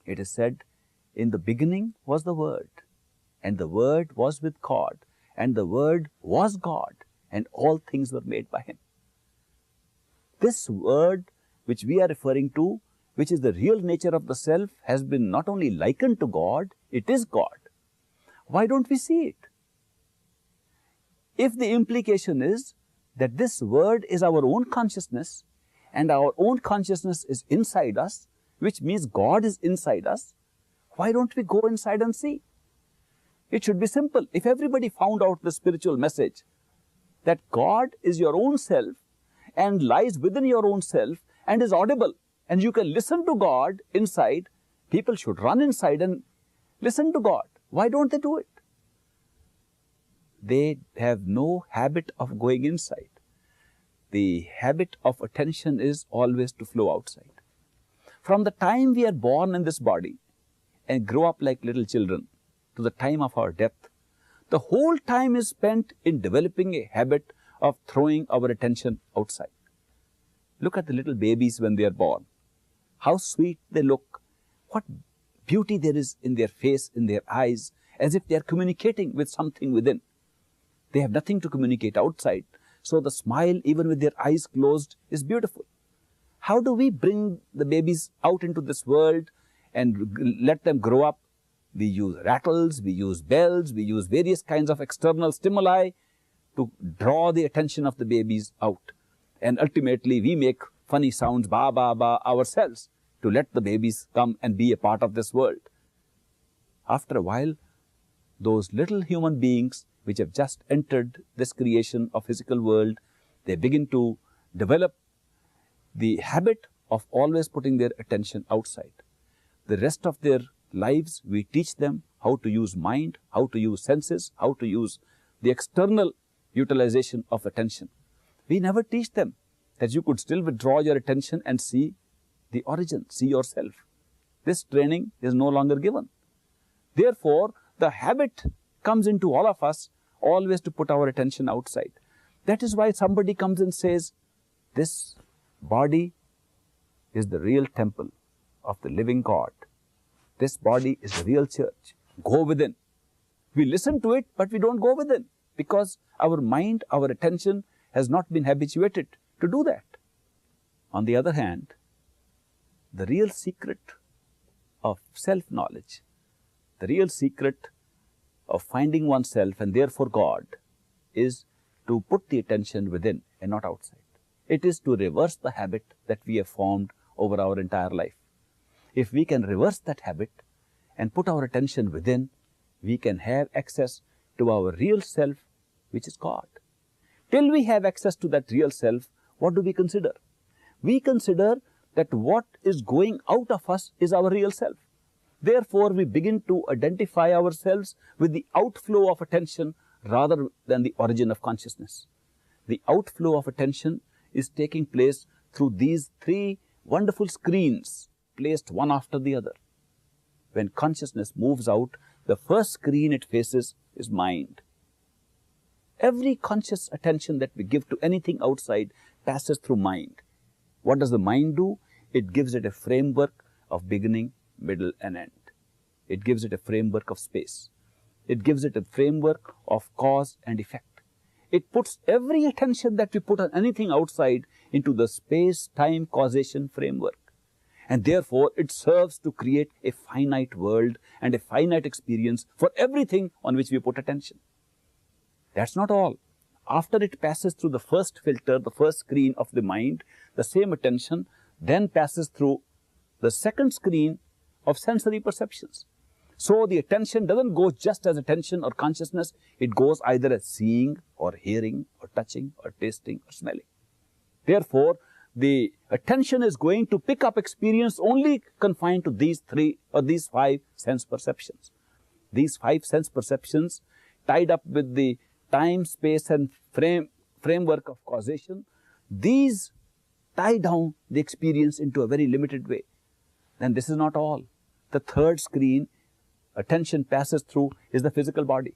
It is said, in the beginning was the Word, and the Word was with God, and the Word was God, and all things were made by Him. This Word which we are referring to, which is the real nature of the self, has been not only likened to God, it is God. Why don't we see it? If the implication is that this Word is our own consciousness, and our own consciousness is inside us, which means God is inside us, why don't we go inside and see? It should be simple. If everybody found out the spiritual message that God is your own self and lies within your own self and is audible, and you can listen to God inside, people should run inside and listen to God. Why don't they do it? They have no habit of going inside. The habit of attention is always to flow outside. From the time we are born in this body and grow up like little children to the time of our death, the whole time is spent in developing a habit of throwing our attention outside. Look at the little babies when they are born. How sweet they look. What beauty there is in their face, in their eyes, as if they are communicating with something within. They have nothing to communicate outside. So the smile, even with their eyes closed, is beautiful. How do we bring the babies out into this world and let them grow up? We use rattles, we use bells, we use various kinds of external stimuli to draw the attention of the babies out. And ultimately, we make funny sounds, ba, ba, ba, ourselves, to let the babies come and be a part of this world. After a while, those little human beings which have just entered this creation of physical world, they begin to develop the habit of always putting their attention outside. The rest of their lives, we teach them how to use mind, how to use senses, how to use the external utilization of attention. We never teach them that you could still withdraw your attention and see the origin, see yourself. This training is no longer given. Therefore, the habit comes into all of us always to put our attention outside. That is why somebody comes and says, this body is the real temple of the living God. This body is the real church. Go within. We listen to it, but we don't go within because our mind, our attention has not been habituated to do that. On the other hand, the real secret of self-knowledge, the real secret of finding oneself and therefore God is to put the attention within and not outside. It is to reverse the habit that we have formed over our entire life. If we can reverse that habit and put our attention within, we can have access to our real self, which is God. Till we have access to that real self, what do we consider? We consider that what is going out of us is our real self. Therefore, we begin to identify ourselves with the outflow of attention rather than the origin of consciousness. The outflow of attention is taking place through these three wonderful screens placed one after the other. When consciousness moves out, the first screen it faces is mind. Every conscious attention that we give to anything outside passes through mind. What does the mind do? It gives it a framework of beginning, middle and end. It gives it a framework of space. It gives it a framework of cause and effect. It puts every attention that we put on anything outside into the space-time causation framework. And therefore, it serves to create a finite world and a finite experience for everything on which we put attention. That's not all. After it passes through the first filter, the first screen of the mind, the same attention then passes through the second screen of sensory perceptions. So the attention doesn't go just as attention or consciousness, it goes either as seeing or hearing or touching or tasting or smelling. Therefore, the attention is going to pick up experience only confined to these three or these five sense perceptions. These five sense perceptions tied up with the time, space and framework of causation, these tie down the experience into a very limited way. And this is not all. The third screen attention passes through is the physical body.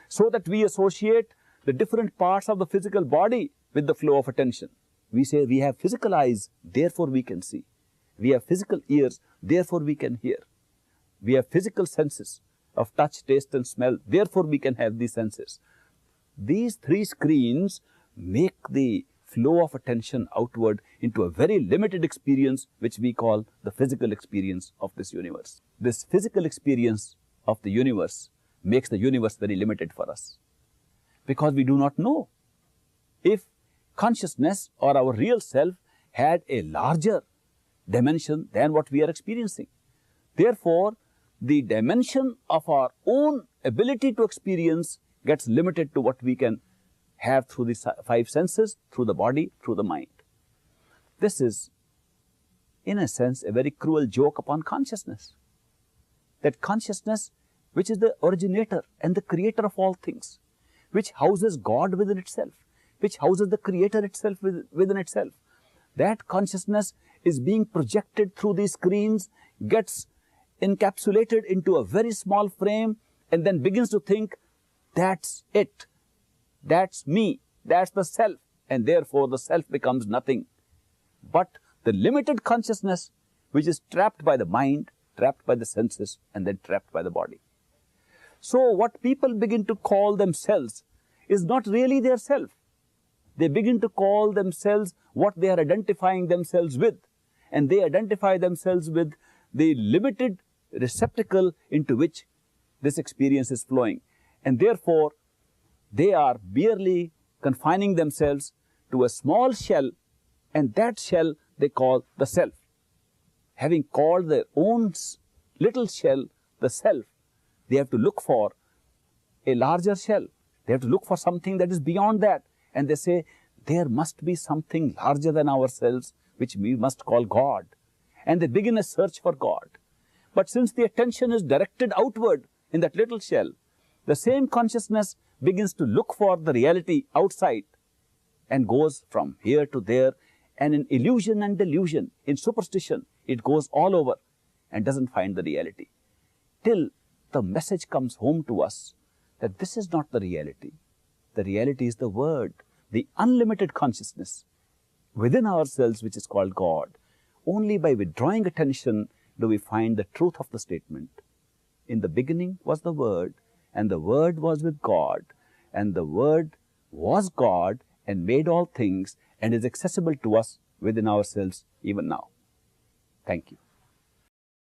So that we associate the different parts of the physical body with the flow of attention. We say we have physical eyes, therefore we can see. We have physical ears, therefore we can hear. We have physical senses of touch, taste and smell. Therefore, we can have these senses. These three screens make the flow of attention outward into a very limited experience, which we call the physical experience of this universe. This physical experience of the universe makes the universe very limited for us, because we do not know if consciousness or our real self had a larger dimension than what we are experiencing. Therefore, the dimension of our own ability to experience gets limited to what we can have through the five senses, through the body, through the mind. This is, in a sense, a very cruel joke upon consciousness. That consciousness, which is the originator and the creator of all things, which houses God within itself, which houses the creator itself within itself, that consciousness is being projected through these screens, gets encapsulated into a very small frame, and then begins to think, that's it, that's me, that's the self, and therefore the self becomes nothing but the limited consciousness which is trapped by the mind, trapped by the senses, and then trapped by the body. So what people begin to call themselves is not really their self. They begin to call themselves what they are identifying themselves with, and they identify themselves with the limited receptacle into which this experience is flowing, and therefore they are merely confining themselves to a small shell, and that shell they call the self. Having called their own little shell the self, they have to look for a larger shell. They have to look for something that is beyond that, and they say there must be something larger than ourselves which we must call God, and they begin a search for God. But since the attention is directed outward in that little shell, the same consciousness begins to look for the reality outside and goes from here to there, and in illusion and delusion, in superstition, it goes all over and doesn't find the reality, till the message comes home to us that this is not the reality. The reality is the Word, the unlimited consciousness within ourselves, which is called God. Only by withdrawing attention do we find the truth of the statement. In the beginning was the Word, and the Word was with God, and the Word was God and made all things, and is accessible to us within ourselves even now. Thank you.